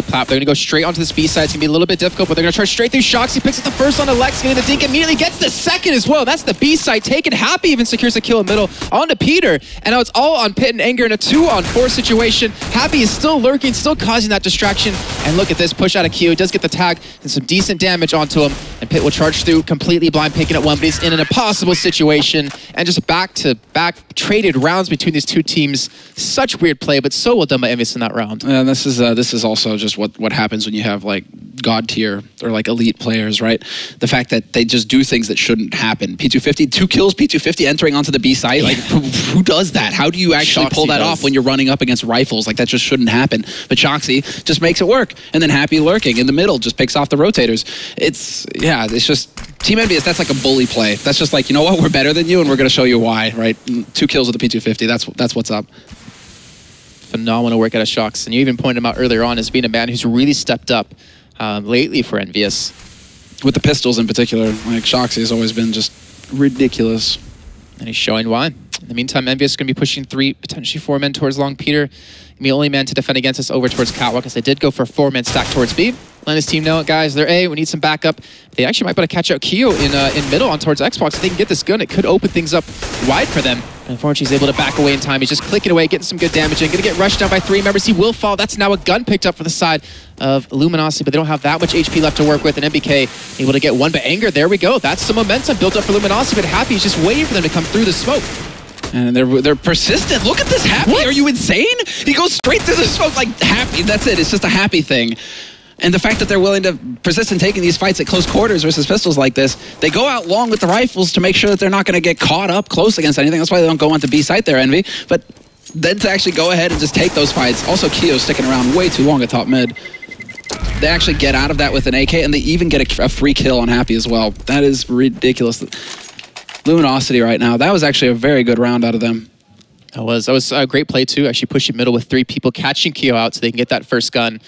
plat. They're going to go straight onto this B side. It's going to be a little bit difficult, but they're going to charge straight through Shox. He picks up the first on Alex, getting the dink, immediately gets the second as well. That's the B side taken. Happy even secures a kill in middle onto Peter. And now it's all on Pit and Anger in a 2-on-4 situation. Happy is still lurking, still causing that distraction. And look at this push out of Q. It does get the tag and some decent damage onto him. And Pit will charge through, completely blind picking at one, but he's in an impossible situation. And just back-to-back traded rounds between these two teams. Such weird play, but so well done by EnVyUS in that round. And this is also just what happens when you have like god tier or like elite players, right? The fact that they just do things that shouldn't happen. P250, 2 kills, P250 entering onto the B site. Like, who does that? How do you actually pull that off when you're running up against rifles? Like, that just shouldn't happen. But Shoxy just makes it work. And then Happy lurking in the middle just picks off the rotators. It's just Team EnVyUS, that's like a bully play. That's just like, you know what? We're better than you and we're going to show you why, right? 2 kills with the P250. That's what's up. Phenomenal work out of Shox. And you even pointed him out earlier on as being a man who's really stepped up lately for EnVyUS. With the pistols in particular, like Shoxy has always been just ridiculous. And he's showing why. In the meantime, EnVyUS is going to be pushing 3, potentially 4 men towards long. Peter, the only man to defend against us over towards Catwalk, as they did go for a 4-man stack towards B. Letting his team know, guys, they're A, we need some backup. They actually might be able to catch out Keo in middle on towards Xbox. If they can get this gun, it could open things up wide for them. Unfortunately, he's able to back away in time. He's just clicking away, getting some good damage in. Going to get rushed down by 3 members. He will fall. That's now a gun picked up for the side of Luminosity, but they don't have that much HP left to work with. And MBK able to get one, but Anger, there we go. That's some momentum built up for Luminosity, but Happy is just waiting for them to come through the smoke. And they're persistent. Look at this Happy. What? Are you insane? He goes straight through the smoke like Happy. That's it. It's just a Happy thing. And the fact that they're willing to persist in taking these fights at close quarters versus pistols like this, they go out long with the rifles to make sure that they're not going to get caught up close against anything. That's why they don't go onto B site there, Envy. But then to actually go ahead and just take those fights. Also, Keo's sticking around way too long at top mid. They actually get out of that with an AK, and they even get a free kill on Happy as well. That is ridiculous. Luminosity right now, that was actually a very good round out of them. That was a great play too, actually pushing middle with 3 people, catching Keo out so they can get that first gun.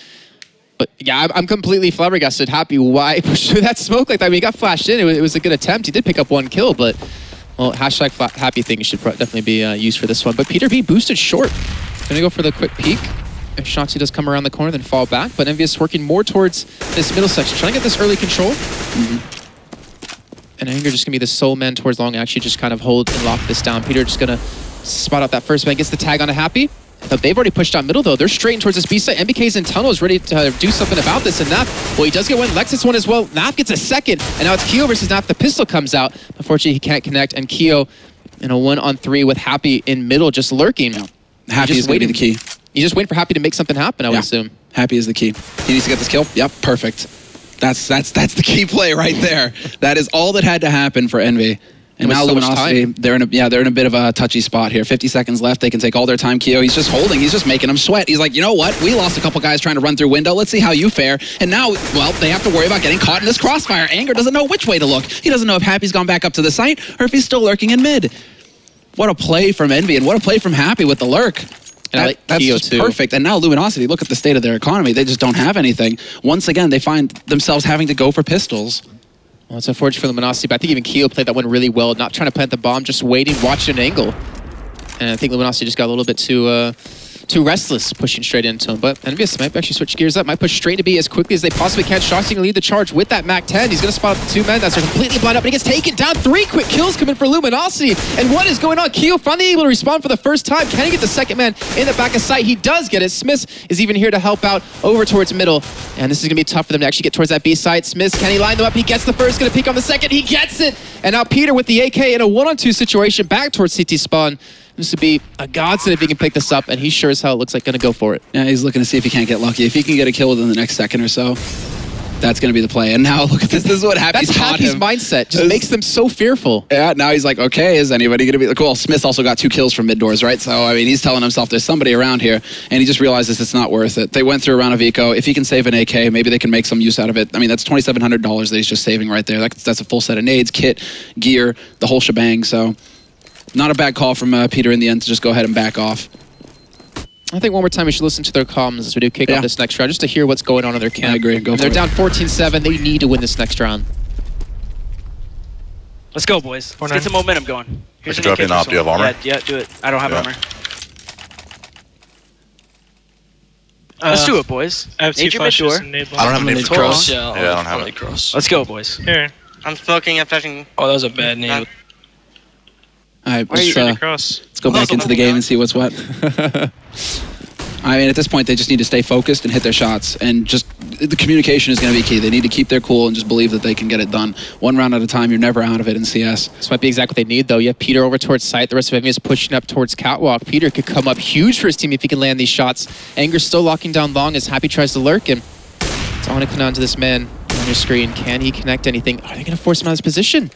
But yeah, I'm completely flabbergasted. Happy, why push through that smoke like that? I mean, he got flashed in. It was a good attempt. He did pick up 1 kill, but well, hashtag Happy thing should definitely be used for this one. But Peter B boosted short. Gonna go for the quick peek. If Shoxy does come around the corner, then fall back. But EnVyUS working more towards this middle section, trying to get this early control. And Anger just gonna be the sole man towards long, actually just kind of hold and lock this down. Peter just gonna spot out that first man, gets the tag on a Happy. But they've already pushed out middle though. They're straight towards this B site. MBK's in tunnels, ready to do something about this. And Naf, well, he does get one. Lexus one as well. Naf gets a second. And now it's Keo versus Naf. The pistol comes out. Unfortunately, he can't connect. And Keo in a 1-on-3 with Happy in middle, just lurking. Happy is going to be the key. He's just waiting for Happy to make something happen, I would assume. Happy is the key. He needs to get this kill. Yep, perfect. That's the key play right there. That is all that had to happen for Envy. And now so Luminosity, they're in a bit of a touchy spot here. 50 seconds left. They can take all their time. Keo, he's just holding. He's just making them sweat. He's like, you know what? We lost a couple guys trying to run through window. Let's see how you fare. And now, well, they have to worry about getting caught in this crossfire. Anger doesn't know which way to look. He doesn't know if Happy's gone back up to the site or if he's still lurking in mid. What a play from Envy and what a play from Happy with the lurk. And I like that's Keo just too. Perfect. And now Luminosity, look at the state of their economy. They just don't have anything. Once again, they find themselves having to go for pistols. Well, it's unfortunate for Luminosity, but I think even Keo played that one really well, not trying to plant the bomb, just waiting, watching an angle. And I think Luminosity just got a little bit too restless, pushing straight into him. But EnVyUS might actually switch gears up, might push straight to B as quickly as they possibly can. Shoxy going to lead the charge with that MAC-10. He's going to spot up the 2 men. That's completely blind up, and he gets taken down. 3 quick kills coming for Luminosity. And what is going on? Keo finally able to respawn for the first time. Can he get the second man in the back of sight? He does get it. Smith is even here to help out over towards middle. And this is going to be tough for them to actually get towards that B side. Smith, can he line them up? He gets the first, going to peek on the second. He gets it. And now Peter with the AK in a 1-on-2 situation back towards CT spawn. This would be a godsend if he can pick this up, and he sure as hell looks like going to go for it. Yeah, he's looking to see if he can't get lucky. If he can get a kill within the next second or so, that's going to be the play. And now look at this. This is what Happy's taught him. That's Happy's mindset. Just makes them so fearful. Yeah, now he's like, okay, is anybody going to be... Cool, Smith also got 2 kills from mid doors, right? So, I mean, he's telling himself there's somebody around here, and he just realizes it's not worth it. They went through a round of eco. If he can save an AK, maybe they can make some use out of it. I mean, that's $2,700 that he's just saving right there. That's a full set of nades, kit, gear, the whole shebang, so... Not a bad call from Peter in the end to just go ahead and back off. I think one more time we should listen to their comms as we do kick off this next round, just to hear what's going on in their camp. I agree. Go for They're down 14-7. They need to win this next round. Let's go, boys. Let's get some momentum going. Here's drop you an op. Do you have armor? Yeah, do it. I don't have armor. Let's do it, boys. I have 2 flashes and nade bomb. I don't have a nade cross. Yeah, I don't have it. Cross. Let's go, boys. Here. I'm smoking, I'm flashing. Oh, that was a bad nade. All right, Let's go back into the game and see what's what. I mean, at this point, they just need to stay focused and hit their shots. And just the communication is going to be key. They need to keep their cool and just believe that they can get it done. 1 round at a time, you're never out of it in CS. This might be exactly what they need, though. You have Peter over towards site. The rest of EnVyUS pushing up towards Catwalk. Peter could come up huge for his team if he can land these shots. Anger's still locking down long as Happy tries to lurk. And it's all going to come down to this man on your screen. Can he connect anything? Are they going to force him out of his position?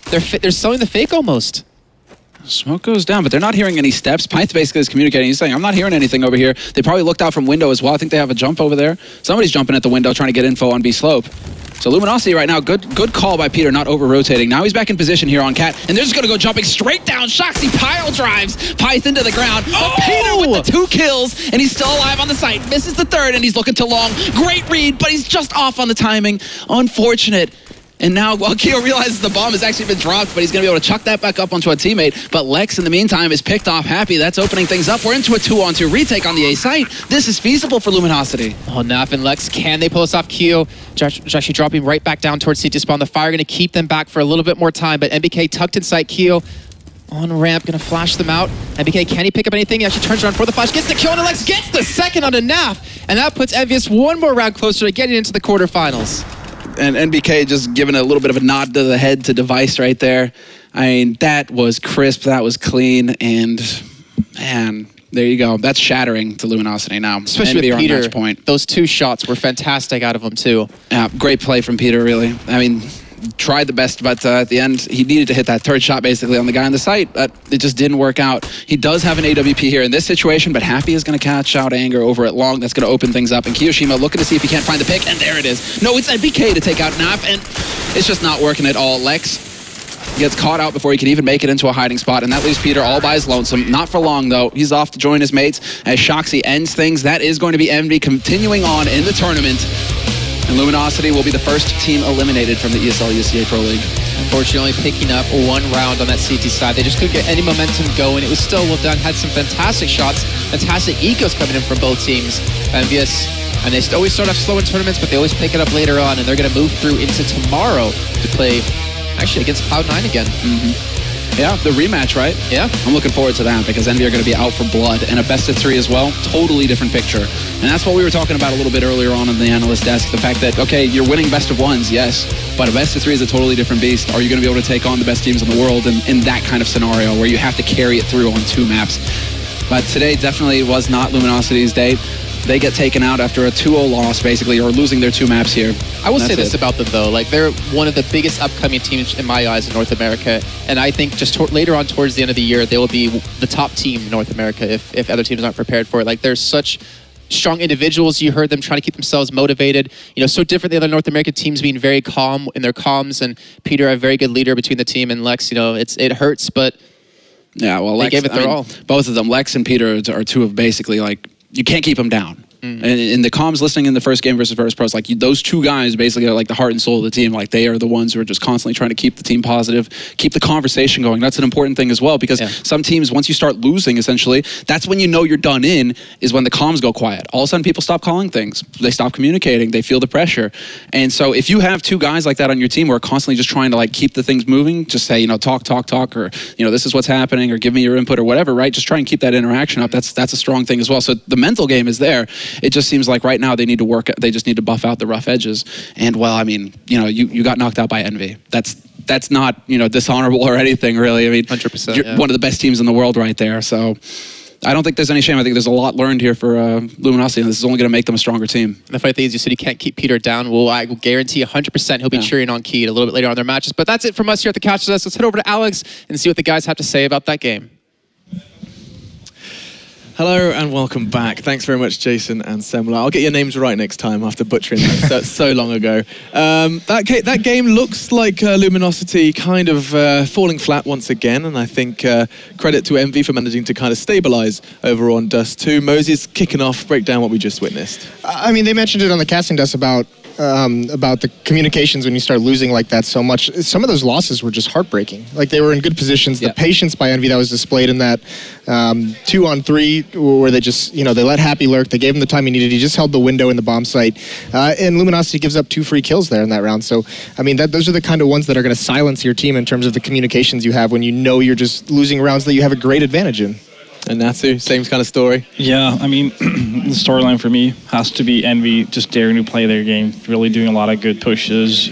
They're selling the fake almost. Smoke goes down, but they're not hearing any steps. Pyth basically is communicating. He's saying, I'm not hearing anything over here. They probably looked out from window as well. I think they have a jump over there. Somebody's jumping at the window trying to get info on B slope. So Luminosity right now, good call by Peter, not over-rotating. Now he's back in position here on Cat, and they're just going to go jumping straight down. Shoxy pile drives Pyth into the ground. But Peter with the 2 kills, and he's still alive on the site. Misses the 3rd, and he's looking to long. Great read, but he's just off on the timing. Unfortunate. And now, well, Keo realizes the bomb has actually been dropped, but he's going to be able to chuck that back up onto a teammate. But Lex, in the meantime, is picked off happy. That's opening things up. We're into a 2-on-2 retake on the A site. This is feasible for Luminosity. Oh, Naf and Lex, can they pull this off? Keo actually dropping right back down towards CT spawn. The fire going to keep them back for a little bit more time, but NBK tucked inside. Keo on ramp, going to flash them out. NBK, can he pick up anything? He actually turns around for the flash, gets the kill on Lex, gets the second on a Naf, and that puts EnVyUS one more round closer to getting into the quarterfinals. And NBK just giving a little bit of a nod to the head to Device right there. I mean, that was crisp, that was clean, and man, there you go. That's shattering to Luminosity now. Especially with Peter, point. Those 2 shots were fantastic out of him too. Yeah, great play from Peter, really. I mean, tried the best, but at the end, he needed to hit that 3rd shot basically on the guy on the site, but it just didn't work out. He does have an AWP here in this situation, but Happy is going to catch out Anger over at Long. That's going to open things up, and Kiyoshima looking to see if he can't find the pick, and there it is. No, it's NBK to take out Naf, and it's just not working at all. Lex gets caught out before he can even make it into a hiding spot, and that leaves Peter all by his lonesome. Not for long, though. He's off to join his mates as Shoxy ends things. That is going to be Envy continuing on in the tournament. And Luminosity will be the first team eliminated from the ESL ESEA Pro League. Unfortunately, picking up 1 round on that CT side. They just couldn't get any momentum going. It was still well done. Had some fantastic shots. Fantastic ecos coming in from both teams. EnVyUS, and they always start off slow in tournaments, but they always pick it up later on, and they're going to move through into tomorrow to play, actually, against Cloud9 again. Yeah, the rematch, right? Yeah. I'm looking forward to that because Envy are going to be out for blood and a best of 3 as well. Totally different picture. And that's what we were talking about a little bit earlier on the analyst desk. The fact that, okay, you're winning best of 1s, yes, but a best of 3 is a totally different beast. Are you going to be able to take on the best teams in the world in that kind of scenario where you have to carry it through on 2 maps? But today definitely was not Luminosity's day. They get taken out after a 2-0 loss, basically, or losing their 2 maps here. I will say this about them, though. Like, they're one of the biggest upcoming teams, in my eyes, in North America. And I think just later on, towards the end of the year, they will be the top team in North America if other teams aren't prepared for it. Like, there's such strong individuals. You heard them trying to keep themselves motivated. You know, so different than other North American teams being very calm in their comms. And Peter, a very good leader between the team, and Lex, you know, it hurts, but yeah, well, Lex, they gave it their all. Both of them, Lex and Peter, are 2 of basically, like, you can't keep them down. And in the comms listening in the first game versus Virtus Pros, like those 2 guys basically are like the heart and soul of the team. Like they are the ones who are just constantly trying to keep the team positive, keep the conversation going. That's an important thing as well because some teams, once you start losing, essentially, that's when you know you're done in, is when the comms go quiet. All of a sudden people stop calling things. They stop communicating. They feel the pressure. And so if you have 2 guys like that on your team who are constantly just trying to like keep the things moving, just say, you know, talk, or, you know, this is what's happening, or give me your input or whatever, right? Just try and keep that interaction up. That's a strong thing as well. So the mental game is there. It just seems like right now they need to work. They just need to buff out the rough edges. And well, I mean, you know, you got knocked out by Envy. That's not, you know, dishonorable or anything really. I mean, 100%. You're one of the best teams in the world right there. So I don't think there's any shame. I think there's a lot learned here for Luminosity, and this is only going to make them a stronger team. And the funny thing is, you said you can't keep Peter down. Well, I will guarantee 100% he'll be cheering on Keed a little bit later on in their matches. But that's it from us here at the Couch Desk. Let's head over to Alex and see what the guys have to say about that game. Hello and welcome back. Thanks very much, Jason and Semla. I'll get your names right next time after butchering that. That's so long ago. That game looks like Luminosity kind of falling flat once again, and I think credit to Envy for managing to kind of stabilize over on Dust2. Moses, kicking off, break down what we just witnessed. I mean, they mentioned it on the casting desk about the communications when you start losing like that so much. Some of those losses were just heartbreaking. Like, they were in good positions. The patience by Envy that was displayed in that 2-on-3 where they just, you know, they let Happy lurk. They gave him the time he needed. He just held the window in the bomb site. And Luminosity gives up 2 free kills there in that round. So, I mean, those are the kind of ones that are going to silence your team in terms of the communications you have when you know you're just losing rounds that you have a great advantage in. And Natsu, same kind of story? Yeah, I mean, the storyline for me has to be Envy just daring to play their game, really doing a lot of good pushes,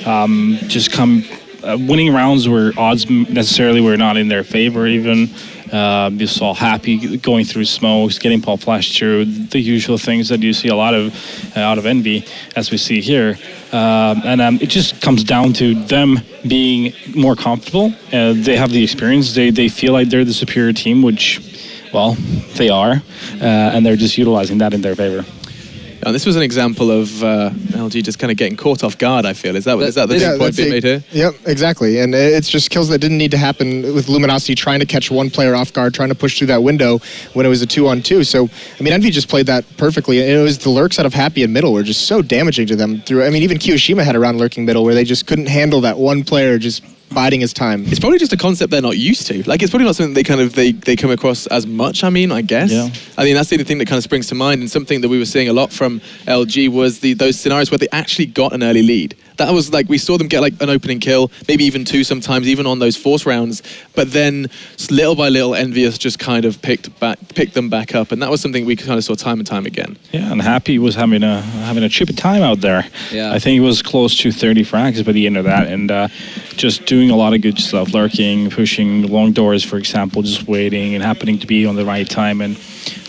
winning rounds where odds necessarily were not in their favor even. You saw Happy going through smokes, getting Paul Flash through, the usual things that you see a lot of out of Envy, as we see here. And it just comes down to them being more comfortable. They have the experience. They feel like they're the superior team, which, well, they are. And they're just utilizing that in their favor. And this was an example of LG just kind of getting caught off guard, I feel. Is that the point being made here? Yep, exactly. And it's just kills that didn't need to happen with Luminosity trying to catch one player off guard, trying to push through that window when it was a 2-on-2. So, I mean, EnVy just played that perfectly. And it was the lurks out of Happy and middle were just so damaging to them. I mean, even Kiyoshima had a round lurking middle where they just couldn't handle that one player just biding his time. It's probably just a concept they're not used to. Like, it's probably not something they come across as much, I mean, I guess. Yeah. I mean, that's the only thing that kind of springs to mind, and something that we were seeing a lot from LG was those scenarios where they actually got an early lead. That was like, we saw them get like an opening kill, maybe even two sometimes, even on those force rounds, but then little by little, EnVyUS just kind of picked them back up, and that was something we kind of saw time and time again. Yeah, and Happy was having a trippy time out there. Yeah. I think it was close to 30 frags by the end of that, and just doing a lot of good stuff, lurking, pushing long doors, for example, just waiting and happening to be on the right time, and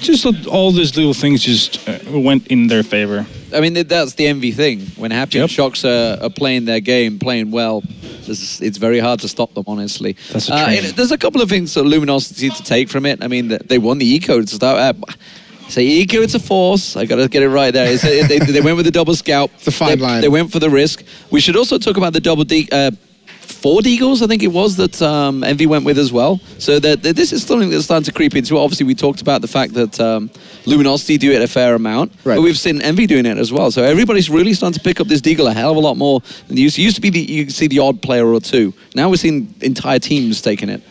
just all these little things just went in their favor. I mean, that's the EnVy thing. When Happy and Shox are playing their game, playing well, it's very hard to stop them, honestly. That's a there's a couple of things that Luminosity to take from it. I mean, they won the eco to start. Say eco, it's a force. I got to get it right there. They went with the double scout. It's a fine line. They went for the risk. We should also talk about the double 4 deagles, I think it was, that EnVy went with as well. So this is something that's starting to creep into it. Obviously, we talked about the fact that Luminosity do it a fair amount, but we've seen EnVy doing it as well. So everybody's really starting to pick up this deagle a hell of a lot more than used to. It used to be you could see the odd player or two. Now we're seeing entire teams taking it.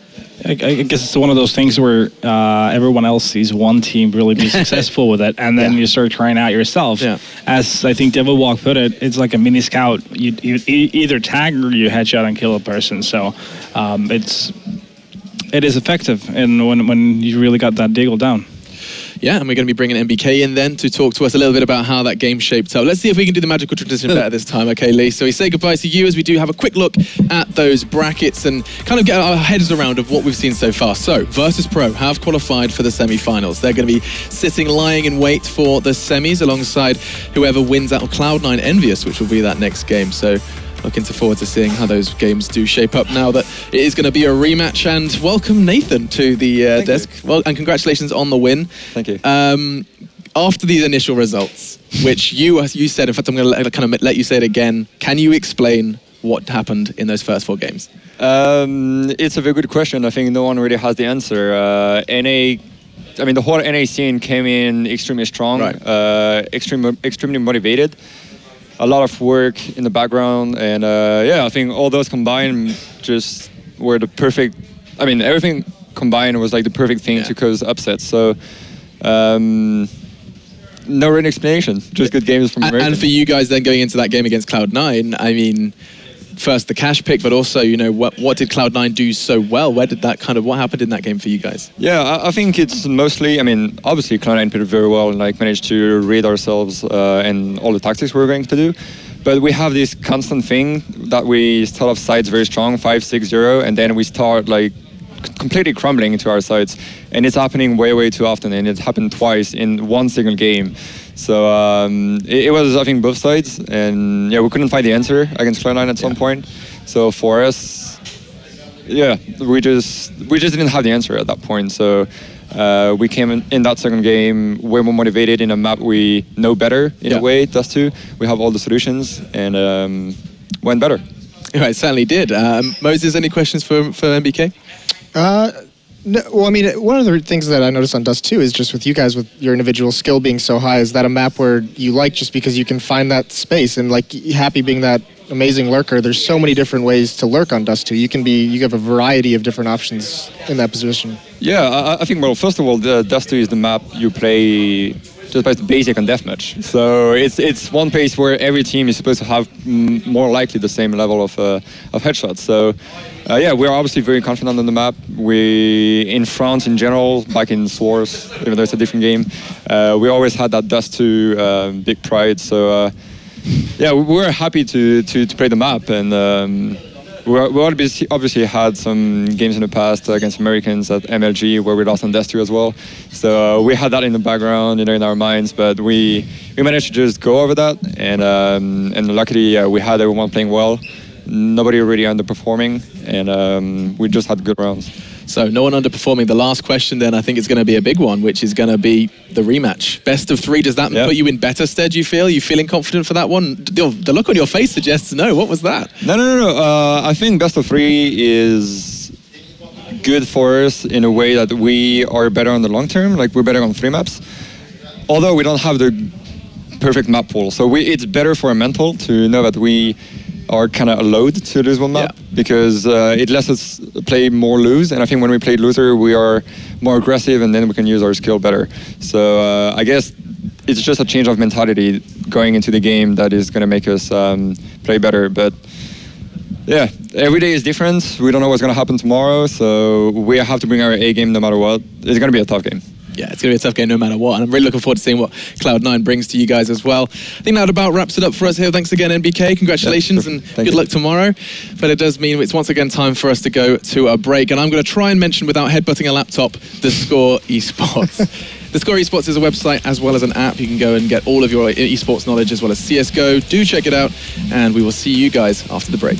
I guess it's one of those things where everyone else sees one team really be successful with it, and then you start trying out yourself. Yeah. As I think Devil Walk put it, it's like a mini scout. You either tag or you headshot and kill a person. So it is effective, and when you really got that deagle down. Yeah, and we're going to be bringing MBK in then to talk to us a little bit about how that game shaped up. Let's see if we can do the magical transition better this time. Okay, Lee, so we say goodbye to you as we do have a quick look at those brackets and kind of get our heads around of what we've seen so far. So, Virtus Pro have qualified for the semi-finals. They're going to be sitting, lying in wait for the semis alongside whoever wins out of Cloud9 EnVyUS, which will be that next game. So, looking forward to seeing how those games do shape up now that it is going to be a rematch. And welcome, Nathan, to the desk. Well, and congratulations on the win. Thank you. After these initial results, which you said, in fact, I'm going to kind of let you say it again. Can you explain what happened in those first 4 games? It's a very good question. I think no one really has the answer. The whole NA scene came in extremely strong, extremely motivated. A lot of work in the background, and I think all those combined just were the perfect. I mean, everything combined was like the perfect thing to cause upsets. So, no written explanation, just good games from American. And for you guys then going into that game against Cloud9, I mean, first the cash pick, but also, you know, what did Cloud9 do so well? What happened in that game for you guys? Yeah, I think it's mostly, I mean, obviously Cloud9 played very well and like managed to read ourselves and all the tactics we were going to do. But we have this constant thing that we start off sides very strong, 5-6-0, and then we start like completely crumbling into our sides. And it's happening way, way too often, and it happened twice in one single game. So it was, I think, both sides, and we couldn't find the answer against Cloud9 at some point. So for us, we just didn't have the answer at that point. So we came in that second game way more motivated in a map we know better in a way. Dust2, we have all the solutions, and went better. Yeah, it certainly did. Moses, any questions for MBK? No, well, I mean, one of the things that I noticed on Dust2 is just with you guys, with your individual skill being so high, is that a map where you like just because you can find that space, and like Happy being that amazing lurker, there's so many different ways to lurk on Dust2. You have a variety of different options in that position. Yeah, I think, well, first of all, the Dust2 is the map you play just by the basic on deathmatch. So it's one place where every team is supposed to have more likely the same level of headshots. So we're obviously very confident on the map. We, in France in general, back in Source, even though it's a different game, we always had that Dust2 big pride. So we're happy to play the map, and we obviously had some games in the past against Americans at MLG where we lost on Dust2 as well. So we had that in the background, in our minds, but we managed to just go over that, and luckily we had everyone playing well. Nobody really underperforming, and we just had good rounds. So no one underperforming. The last question then I think is going to be a big one, which is going to be the rematch. Best of 3, does that put you in better stead, you feel? You feeling confident for that one? The look on your face suggests no. What was that? No. I think best of 3 is good for us in a way that we are better on the long term. Like, we're better on 3 maps. Although we don't have the perfect map pool. So it's better for a mental to know that we are kind of allowed to lose one map because it lets us play more loose. And I think when we play loser, we are more aggressive and then we can use our skill better. So I guess it's just a change of mentality going into the game that is going to make us play better. But yeah, every day is different. We don't know what's going to happen tomorrow. So we have to bring our A game no matter what. It's going to be a tough game. Yeah, it's going to be a tough game no matter what, and I'm really looking forward to seeing what Cloud9 brings to you guys as well. I think that about wraps it up for us here. Thanks again, NBK. Congratulations, and good luck tomorrow. But it does mean it's once again time for us to go to a break, and I'm going to try and mention, without headbutting a laptop, theScore eSports. theScore eSports is a website as well as an app. You can go and get all of your eSports knowledge as well as CSGO. Do check it out, and we will see you guys after the break.